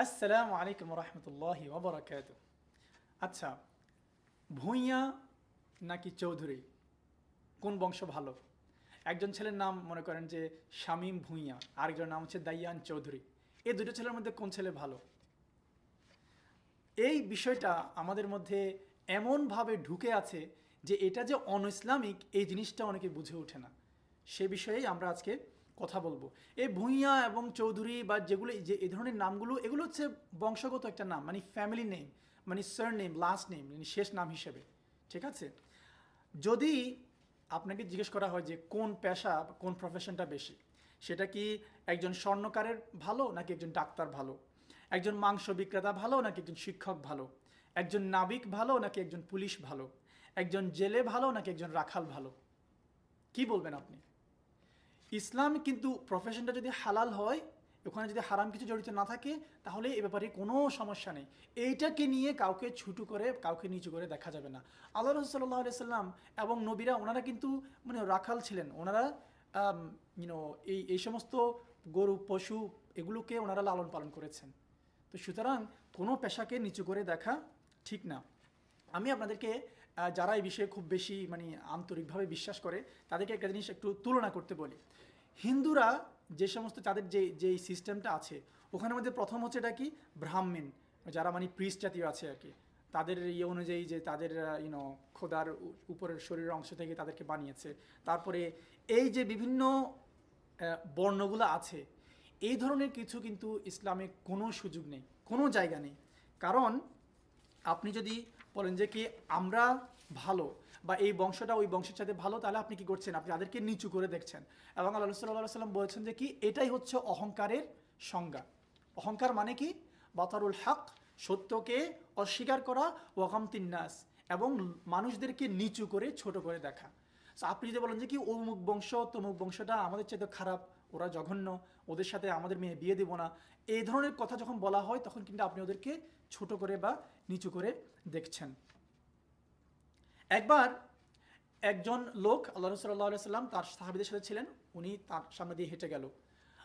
আসসালামু আলাইকুম রহমতুল্লাহি ওবরাকাত। আচ্ছা, ভূঁইয়া নাকি চৌধুরী, কোন বংশ ভালো? একজন ছেলের নাম মনে করেন যে শামীম ভূঁইয়া, আরেকজনের নাম হচ্ছে দাইয়ান চৌধুরী। এই দুটো ছেলের মধ্যে কোন ছেলে ভালো? এই বিষয়টা আমাদের মধ্যে এমনভাবে ঢুকে আছে যে এটা যে অনইসলামিক এই জিনিসটা অনেকে বুঝে ওঠে না। সে বিষয়েই আমরা আজকে কথা বলবো। এই ভূঁইয়া এবং চৌধুরী বা যেগুলো যে এই ধরনের নামগুলো, এগুলো হচ্ছে বংশগত একটা নাম, মানে ফ্যামিলি নেম, মানে সার নেম, লাস্ট নেম, মানে শেষ নাম হিসেবে। ঠিক আছে? যদি আপনাকে জিজ্ঞেস করা হয় যে কোন পেশা, কোন প্রফেশনটা বেশি, সেটা কি একজন স্বর্ণকারের ভালো নাকি একজন ডাক্তার ভালো, একজন মাংস বিক্রেতা ভালো নাকি একজন শিক্ষক ভালো, একজন নাবিক ভালো নাকি একজন পুলিশ ভালো, একজন জেলে ভালো নাকি একজন রাখাল ভালো, কি বলবেন আপনি? ইসলাম কিন্তু প্রফেশনটা যদি হালাল হয়, ওখানে যদি হারাম কিছু জড়িত না থাকে, তাহলে এ ব্যাপারে কোনো সমস্যা নেই। এইটাকে নিয়ে কাউকে ছুটু করে, কাউকে নিচু করে দেখা যাবে না। আল্লাহ রসুল সাল্লাহ আলিয়া সাল্লাম এবং নবীরা, ওনারা কিন্তু মানে রাখাল ছিলেন। ওনারা ইউনো এই সমস্ত গরু পশু এগুলোকে ওনারা লালন পালন করেছেন। তো সুতরাং কোনো পেশাকে নিচু করে দেখা ঠিক না। আমি আপনাদেরকে যারা এই বিষয়ে খুব বেশি মানে আন্তরিকভাবে বিশ্বাস করে, তাদেরকে একটা জিনিস একটু তুলনা করতে বলি। হিন্দুরা যে সমস্ত তাদের যে সিস্টেমটা আছে, ওখানের মধ্যে প্রথম হচ্ছে এটা কি, ব্রাহ্মণ, যারা মানে প্রিস্ট জাতীয় আছে আর কি, তাদের ইয়ে অনুযায়ী যে তাদের খোদার উপরের শরীরের অংশ থেকে তাদেরকে বানিয়েছে। তারপরে এই যে বিভিন্ন বর্ণগুলো আছে, এই ধরনের কিছু কিন্তু ইসলামে কোনো সুযোগ নেই, কোনো জায়গা নেই। কারণ আপনি যদি বলেন যে কি আমরা ভালো, বা এই বংশটা ওই বংশের সাথে ভালো, তাহলে আপনি কি করছেন? আপনি তাদেরকে নিচু করে দেখছেন। এবং আল্লাহ সাল্লাল্লাহু সাল্লাম বলেছেন যে কি এটাই হচ্ছে অহংকারের সংজ্ঞা। অহংকার মানে কি? বাতারুল হক, সত্যকে অস্বীকার করা, ওয়াকামতিন নাস, এবং মানুষদেরকে নিচু করে ছোট করে দেখা। So, আপনি যদি বলেন যে কি অমুক বংশ তমুক বংশটা আমাদের চাইতে খারাপ, ওরা জঘন্য, ওদের সাথে আমাদের মেয়ে বিয়ে দেবো না, এই ধরনের কথা যখন বলা হয়, তখন কিন্তু আপনি ওদেরকে ছোট করে বা নিচু করে দেখছেন। একবার একজন লোক আল্লাহ রসুল সাল্লাহ সাল্লাম তার সাহাবিদের সাথে ছিলেন, উনি তার সামনে দিয়ে হেঁটে গেল।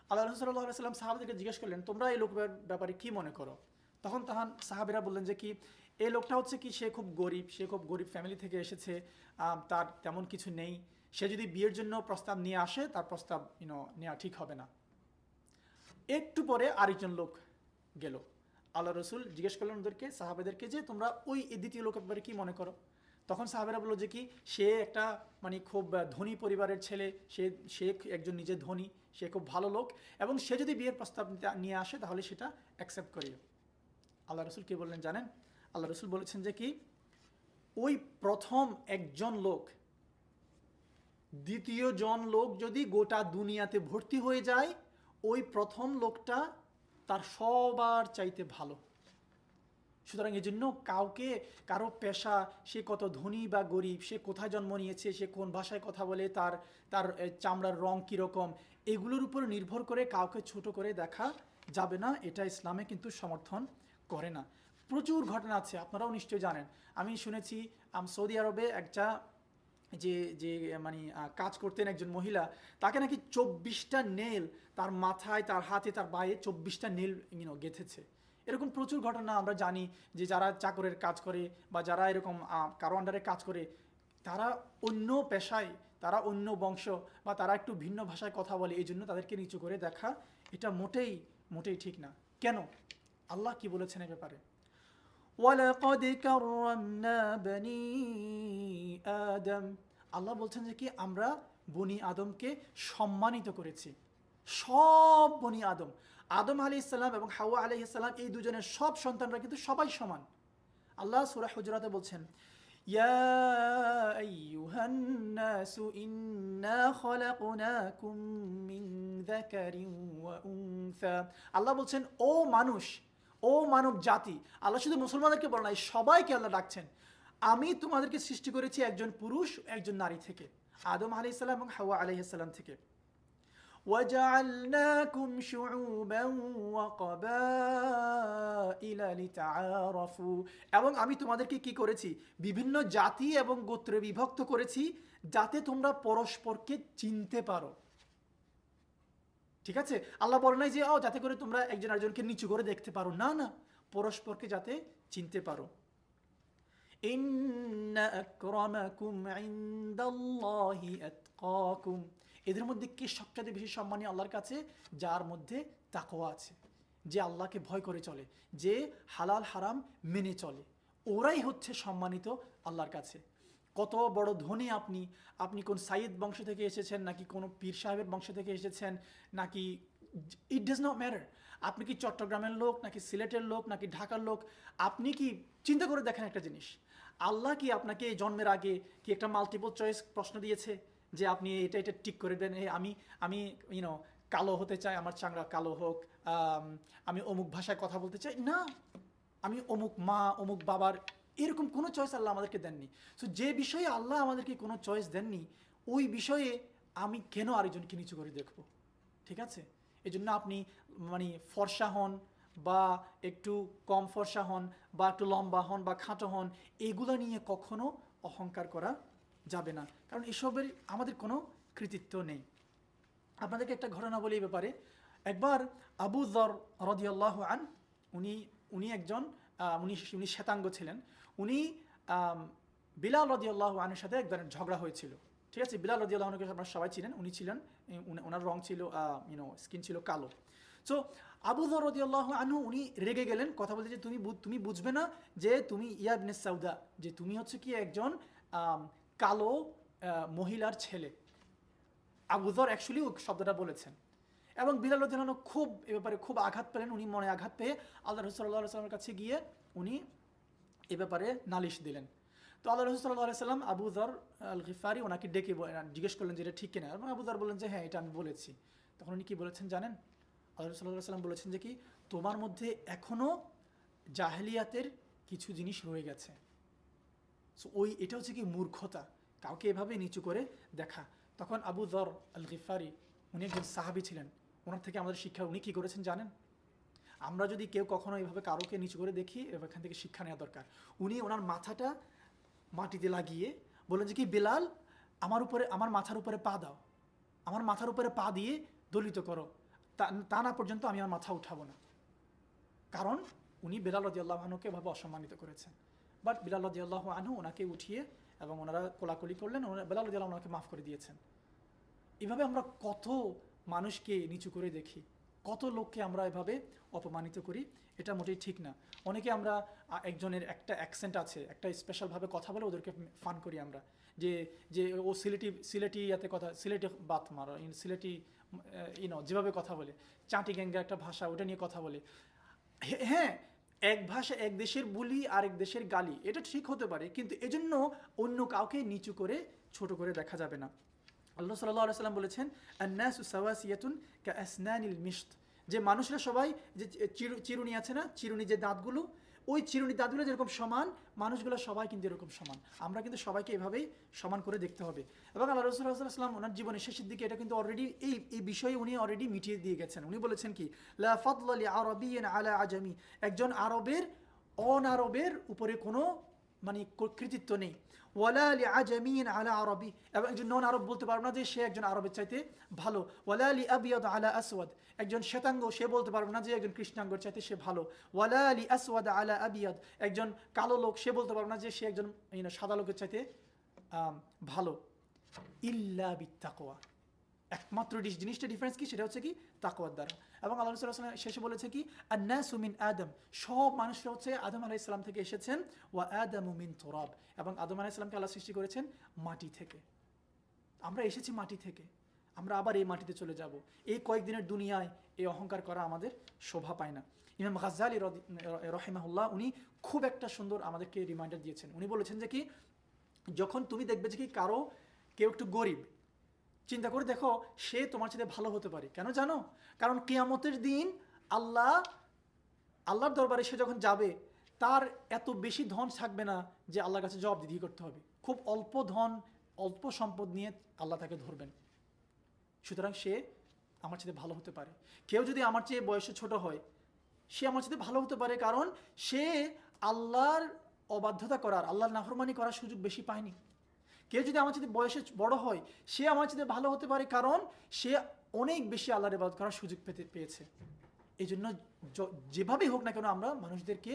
আল্লাহ রসুল সাল্লাহ সাল্লাম সাহাবিদেরকে জিজ্ঞেস করলেন, তোমরা এই লোকের ব্যাপারে কি মনে করো? তখন সাহাবিরা বললেন যে কি এই লোকটা হচ্ছে কি, সে খুব গরিব, সে খুব গরিব ফ্যামিলি থেকে এসেছে, তার তেমন কিছু নেই, সে যদি বিয়ের জন্য প্রস্তাব নিয়ে আসে, তার প্রস্তাব নেওয়া ঠিক হবে না। একটু পরে আরেকজন লোক গেল। আল্লাহ রসুল জিজ্ঞেস করলেন ওদেরকে, সাহাবেদেরকে, যে তোমরা ওই দ্বিতীয় লোকের ব্যাপারে কি মনে করো? তখন সাহাবেরা বললো যে কি সে একটা মানে খুব ধনী পরিবারের ছেলে, সে একজন নিজে ধনী, সে খুব ভালো লোক, এবং সে যদি বিয়ের প্রস্তাব নিয়ে আসে তাহলে সেটা অ্যাকসেপ্ট করিও। আল্লাহ রসুল কি বললেন জানেন? আল্লাহ রসুল বলেছেন যে কি ওই প্রথম একজন লোক, দ্বিতীয় জন লোক যদি গোটা দুনিয়াতে ভর্তি হয়ে যায়, ওই প্রথম লোকটা তার সবার চাইতে ভালো। সুতরাং এই জন্য কারো পেশা, সে কত ধনী বা গরিব, সে কোথায় জন্ম নিয়েছে, সে কোন ভাষায় কথা বলে, তার তার চামড়ার রং কীরকম, এগুলোর উপর নির্ভর করে কাউকে ছোট করে দেখা যাবে না। এটা ইসলামে কিন্তু সমর্থন করে না। প্রচুর ঘটনা আছে, আপনারাও নিশ্চয়ই জানেন। আমি শুনেছি সৌদি আরবে একটা যে যে মানে কাজ করতেন একজন মহিলা, তাকে নাকি 24টা নেল, তার মাথায়, তার হাতে, তার পায়ে 24টা নেল গেঁথেছে। এরকম প্রচুর ঘটনা আমরা জানি, যে যারা চাকরের কাজ করে বা যারা এরকম কারো আন্ডারে কাজ করে, তারা অন্য পেশায়, তারা অন্য বংশ, বা তারা একটু ভিন্ন ভাষায় কথা বলে, এই জন্য তাদেরকে নিচু করে দেখা এটা মোটেই মোটেই ঠিক না। কেন? আল্লাহ কি বলেছেন এ ব্যাপারে? ওয়ালাকাদ কাররামনা বনি আদম, আল্লাহ বলছেন যে কি আমরা বনি আদমকে সম্মানিত করেছি। সব বনি আদম, আদম আলাইহিস সালাম এবং হাওয়া আলাইহিস সালাম, এই দুজনের সব সন্তানরা কিন্তু সবাই সমান। আল্লাহ সূরা হুজুরাতে বলছেন, ইয়া আইয়ুহান নাসু ইন্না খলাকনাকুম মিন যাকারিন ওয়া উনসা। আল্লাহ বলছেন, ও মানুষ, ও মানব জাতি, আল্লাহ শুধু মুসলমানদেরকে বলেন নাই, সবাইকে আল্লাহ ডাকছেন, আমি তোমাদেরকে সৃষ্টি করেছি একজন পুরুষ একজন নারী থেকে, আদম আলাইহিস সালাম এবং হাওয়া আলাইহিস সালাম থেকে। وَجَعَلْنَاكُمْ شُعُوبًا وَقَبَائِلَ لِتَعَارَفُوا, এবং আমি তোমাদেরকে কি করেছি? বিভিন্ন জাতি এবং গোত্রে বিভক্ত করেছি, যাতে তোমরা পরস্পরকে চিনতে পারো। ঠিক আছে, আল্লাহ বলে নাই যে যাতে করে তোমরা একজন আরেকজনকে নিচু করে দেখতে পারো, না না, পরস্পরকে যাতে চিনতে পারো। ইন্না আকরামাকুম ইনদাল্লাহি আতকাকুম, এদের মধ্যে কে সবচেয়ে বেশি সম্মানী আল্লাহর কাছে? যার মধ্যে তাকওয়া আছে, যে আল্লাহকে ভয় করে চলে, যে হালাল হারাম মেনে চলে, ওরাই হচ্ছে সম্মানিত আল্লাহর কাছে। কত বড় ধনী আপনি, আপনি কোন সাইয়েদ বংশ থেকে এসেছেন, নাকি কোনো পীর সাহেবের বংশ থেকে এসেছেন, নাকি, ইট ডাজ নট ম্যাটার। আপনি কি চট্টগ্রামের লোক, নাকি সিলেটের লোক, নাকি ঢাকার লোক, আপনি কি চিন্তা করে দেখেন একটা জিনিস, আল্লাহ কি আপনাকে জন্মের আগে কি একটা মাল্টিপল চয়েস প্রশ্ন দিয়েছে যে আপনি এটা এটা টিক করে দেন, আমি আমি ইউনো কালো হতে চাই, আমার চাংড়া কালো হোক, আমি অমুক ভাষায় কথা বলতে চাই, না, আমি অমুক মা অমুক বাবার, এরকম কোনো চয়েস আল্লাহ আমাদেরকে দেননি। সো যে বিষয়ে আল্লাহ আমাদেরকে কোনো চয়েস দেননি, ওই বিষয়ে আমি কেন আরেকজনকে নিচু করে দেখব? ঠিক আছে, এই জন্য আপনি মানে ফর্সা হন বা একটু কম ফর্সা হন বা একটু লম্বা হন বা খাটো হন, এগুলো নিয়ে কখনো অহংকার করা যাবে না, কারণ এসবের আমাদের কোনো কৃতিত্ব নেই। আপনাদেরকে একটা ঘটনা বলি এই ব্যাপারে। একবার আবু যর রাদিয়াল্লাহু আন, উনি উনি একজন উনি শ্বেতাঙ্গ ছিলেন। উনি বিলাল রাদিয়াল্লাহু আনহুর সাথে এক ধরনের ঝগড়া হয়েছিল। ঠিক আছে, বিলাল রাদিয়াল্লাহু আনহুকে আপনারা সবাই চিনেন, উনি ছিলেন, ওনার রং ছিল স্কিন ছিল কালো। সো আবু যর রাদিয়াল্লাহু আনহু উনি রেগে গেলেন, কথা বলতে যে তুমি বুঝবে না যে তুমি ইয়া ইবনে সাউদা, যে তুমি হচ্ছে কি একজন কালো মহিলার ছেলে। আবু যর অ্যাকচুয়ালি ওই শব্দটা বলেছেন, এবং বিলাল রাদিয়াল্লাহু আনহু খুব এ ব্যাপারে খুব আঘাত পেলেন। উনি মনে আঘাত পেয়ে আল্লাহ রাসূল সাল্লাল্লাহু আলাইহি ওয়াসাল্লামের কাছে গিয়ে উনি এ ব্যাপারে নালিশ দিলেন। তো আল্লাহ রাসূল সাল্লাল্লাহু আলাইহি ওয়াসাল্লাম আবু যর আল গিফারি ওনাকে ডেকে জিজ্ঞেস করলেন যে এটা ঠিক কিনা, এবং আবু যর বললেন যে হ্যাঁ এটা আমি বলেছি। তখন উনি কি বলেছেন জানেন? আল্লাহ রাসূল সাল্লাল্লাহু আলাইহি ওয়াসাল্লাম বলেছেন যে কি, তোমার মধ্যে এখনো জাহেলিয়াতের কিছু জিনিস রয়ে গেছে। সো এটা হচ্ছে কি মূর্খতা, কাউকে এভাবে নিচু করে দেখা। তখন আবু যর আল গিফারি উনি একজন সাহাবী ছিলেন, ওনার থেকে আমাদের শিক্ষা, উনি কী করেছেন জানেন? আমরা যদি কেউ কখনো এইভাবে কারোকে নিচু করে দেখি, এখান থেকে শিক্ষা নেওয়া দরকার। উনি ওনার মাথাটা মাটিতে লাগিয়ে বললেন যে কি, বেলাল আমার মাথার উপরে পা দাও, আমার মাথার উপরে পা দিয়ে দলিত করো, তা না পর্যন্ত আমি আমার মাথা উঠাবো না। কারণ উনি বেলাল রাদিয়াল্লাহু আনহুকে এভাবে অসম্মানিত করেছেন। বাট বেলাল রাদিয়াল্লাহু আনহু ওনাকে উঠিয়ে এবং ওনারা কোলাকুলি করলেন, বেলাল রাদিয়াল্লাহু আনহু ওনাকে মাফ করে দিয়েছেন। এভাবে আমরা কত মানুষকে নিচু করে দেখি, কত লোককে আমরা এভাবে অপমানিত করি, এটা মোটেই ঠিক না। অনেকে আমরা একজনের একটা অ্যাকসেন্ট আছে, একটা স্পেশালভাবে কথা বলে ওদেরকে ফান করি আমরা, যে যে ও সিলেটি ইয়াতে কথা, সিলেটি বাত মারো, সিলেটি যেভাবে কথা বলে, চাঁটি গ্যাঙ্গা একটা ভাষা, ওটা নিয়ে কথা বলে। হ্যাঁ, এক ভাষা এক দেশের বুলি আরেক দেশের গালি, এটা ঠিক হতে পারে, কিন্তু এজন্য অন্য কাউকে নিচু করে ছোট করে দেখা যাবে না। আল্লাহ সাল্লাল্লাহু আলাইহি সাল্লাম বলেছেন, আন্নাসু সাওয়াসিয়াতুন কাআসনানিল মিশত, যে মানুষরা সবাই যে চিরুনি আছে না, চিরুনি যে দাঁতগুলো, ওই চিরুনি দাঁতগুলো যেরকম সমান, মানুষগুলো সবাই কিন্তু এরকম সমান। আমরা কিন্তু সবাইকে এভাবেই সমান করে দেখতে হবে। এবং আল্লাহ রাসূল সাল্লাল্লাহু আলাইহি ওয়াসাল্লাম ওনার জীবনের শেষের দিকে এটা কিন্তু অলরেডি এই বিষয়ে উনি অলরেডি মিটিয়ে দিয়ে গেছেন। উনি বলেছেন কি, লা ফাদলা লি আরাবিয়্যিন আলা আজামি, একজন আরবের অনারবের উপরে কোনো মানে কৃতিত্ব নেই। ওয়ালা লি আজামিন আলা আরবি, এবং একজন নন আরব বলতে পারবে না যে সে একজন আরবের চাইতে ভালো। ওয়ালা লি আবিয়াদ আলা আসওয়াদ, একজন শ্বেতাঙ্গ সে বলতে পারবে না যে একজন কৃষ্ণাঙ্গর চাইতে সে ভালো। ওয়ালা লি আসওয়াদ আলা আবিয়াদ, একজন কালো লোক সে বলতে পারবে না যে সে একজন সাদা লোকের চাইতে ভালো। ইল্লা বিত্তাকওয়া, একমাত্র জিনিসটা ডিফারেন্স কি, সেটা হচ্ছে কি তাকওয়ার দ্বারা। এবং আল্লাহ রাসূল সাল্লাল্লাহু আলাইহি ওয়াসাল্লাম শেষে বলেছে কি, আন্নাসু মিন আদম, সব মানুষরা হচ্ছে আদম আলাইহিস সালাম থেকে এসেছেন, ওয়া আদামু মিন তুরাব, এবং আদম আলাইহিস সালামকে আল্লাহ সৃষ্টি করেছেন মাটি থেকে। আমরা এসেছি মাটি থেকে, আমরা আবার এই মাটিতে চলে যাব। এই কয়েকদিনের দুনিয়ায় এই অহংকার করা আমাদের শোভা পায় না। ইমাম গাজ্জালী রাহিমাহুল্লাহ উনি খুব একটা সুন্দর আমাদেরকে রিমাইন্ডার দিয়েছেন। উনি বলেছেন যে কি, যখন তুমি দেখবে যে কি কেউ একটু গরিব, চিন্তা করে দেখো সে তোমার সাথে ভালো হতে পারে। কেন জানো? কারণ কিয়ামতের দিন আল্লাহর দরবারে সে যখন যাবে, তার এত বেশি ধন থাকবে না যে আল্লাহর কাছে জবাবদিহি করতে হবে। খুব অল্প ধন, অল্প সম্পদ নিয়ে আল্লাহ তাকে ধরবেন। সুতরাং সে আমার সাথে ভালো হতে পারে। কেউ যদি আমার চেয়ে বয়সে ছোট হয়, সে আমার সাথে ভালো হতে পারে, কারণ সে আল্লাহর অবাধ্যতা করার, আল্লাহর নাফরমানি করার সুযোগ বেশি পায়নি। কেউ যদি আমার সাথে বয়সে বড় হয়, সে আমার সাথে ভালো হতে পারে, কারণ সে অনেক বেশি আল্লাহর ইবাদত করার সুযোগ পেয়েছে। এই জন্য যেভাবেই হোক না কেন আমরা মানুষদেরকে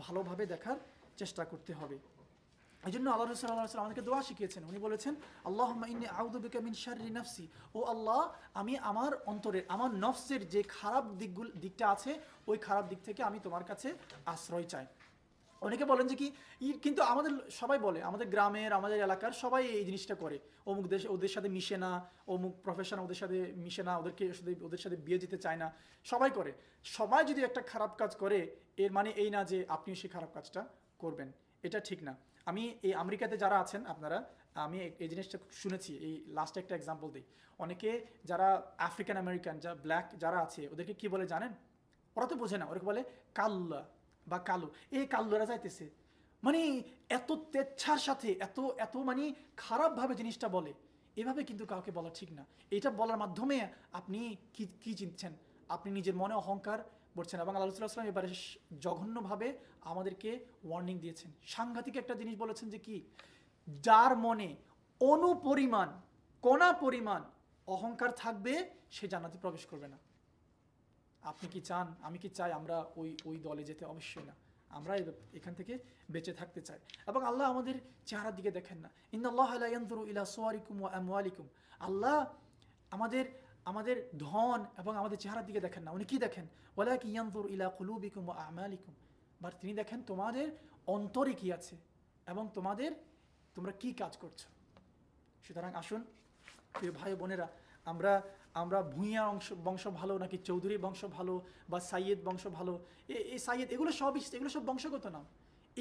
ভালোভাবে দেখার চেষ্টা করতে হবে। এই জন্য আল্লাহ রাসূল সাল্লাল্লাহু আলাইহি ওয়াসাল্লাম আমাদেরকে দোয়া শিখিয়েছেন। উনি বলেছেন, আল্লাহুম্মা ইন্নী আউযু বিকা মিন শাররি নাফসি, ও আল্লাহ আমি আমার অন্তরের, আমার নফসের যে খারাপ দিকটা আছে ওই খারাপ দিক থেকে আমি তোমার কাছে আশ্রয় চাই। অনেকে বলেন যে কি, কিন্তু আমাদের সবাই বলে, আমাদের গ্রামের, আমাদের এলাকার সবাই এই জিনিসটা করে, অমুক দেশ ওদের সাথে মিশে না, অমুক প্রফেশন ওদের সাথে মিশে না, ওদের সাথে বিয়ে দিতে চায় না, সবাই করে। সবাই যদি একটা খারাপ কাজ করে এর মানে এই না যে আপনিও সেই খারাপ কাজটা করবেন, এটা ঠিক না। আমি এই আমেরিকাতে যারা আছেন আপনারা, আমি এই জিনিসটা শুনেছি। এই লাস্ট একটা এক্সাম্পল দিই। অনেকে যারা আফ্রিকান আমেরিকান, যা ব্ল্যাক যারা আছে, ওদেরকে কি বলে জানেন? ওরা তো বোঝে না, ওরা বলে কাল্লা বা কালো, এই কাল্লুরা যাইতেছে, মানে এত তেচ্ছার সাথে এত এত মানে খারাপভাবে জিনিসটা বলে। এভাবে কিন্তু কাউকে বলা ঠিক না। এটা বলার মাধ্যমে আপনি কি কি চিনছেন? আপনি নিজের মনে অহংকার বলছেন। এবং আল্লাহ রাসূলুল্লাহ সাল্লাল্লাহু আলাইহি ওয়াসাল্লাম এবারে জঘন্যভাবে আমাদেরকে ওয়ার্নিং দিয়েছেন। সাংঘাতিক একটা জিনিস বলেছেন যে কি, যার মনে অনুপরিমাণ, কণা পরিমাণ অহংকার থাকবে সে জান্নাতে প্রবেশ করবে না। আপনি কি চান, আমি কি চাই আমরা ওই ওই দলে যেতে? অবশ্যই না। আমরা এখান থেকে বেঁচে থাকতে চাই। এবং আল্লাহ আমাদের চেহারার দিকে দেখেন না। ইন্নাল্লাহা লা ইয়ানজুরু ইলা সুওয়ারিকুম ওয়া আমওয়ালিকুম। আল্লাহ আমাদের আমাদের ধন এবং আমাদের চেহারার দিকে দেখেন না। উনি কি দেখেন? ওয়ালাকিন ইয়ানজুরু ইলা কুলুবিকুম ওয়া আমালিকুম। বাট তিনি দেখেন তোমাদের অন্তরে কি আছে এবং তোমরা কি কাজ করছো। সুতরাং আসুন প্রিয় ভাই বোনেরা, আমরা আমরা ভূঁইয়া বংশ ভালো নাকি চৌধুরী বংশ ভালো বা সাইয়েদ বংশ ভালো, এই সাইয়েদ এগুলো সব বংশগত নাম।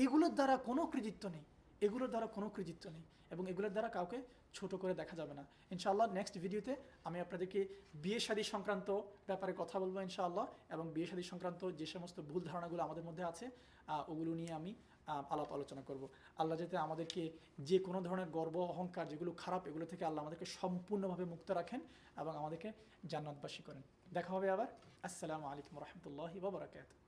এগুলোর দ্বারা কোনো কৃতিত্ব নেই, এগুলোর দ্বারা কোনো কৃতিত্ব নেই, এবং এগুলোর দ্বারা কাউকে ছোট করে দেখা যাবে না। ইনশাআল্লাহ নেক্সট ভিডিওতে আমি আপনাদেরকে বিয়ে শাদী সংক্রান্ত ব্যাপারে কথা বলবো ইনশাআল্লাহ, এবং বিয়ে শাদী সংক্রান্ত যে সমস্ত ভুল ধারণাগুলো আমাদের মধ্যে আছে ওগুলো নিয়ে আমি আলাপ আলোচনা করব। আল্লাহ যাতে আমাদেরকে যে কোনো ধরনের গর্ব অহংকার যেগুলো খারাপ, এগুলো থেকে আল্লাহ আমাদেরকে সম্পূর্ণভাবে মুক্ত রাখেন এবং আমাদেরকে জান্নাতবাসী করেন। দেখা হবে আবার। আসসালামু আলাইকুম রহমতুল্লাহি ওয়া বারাকাতুহু।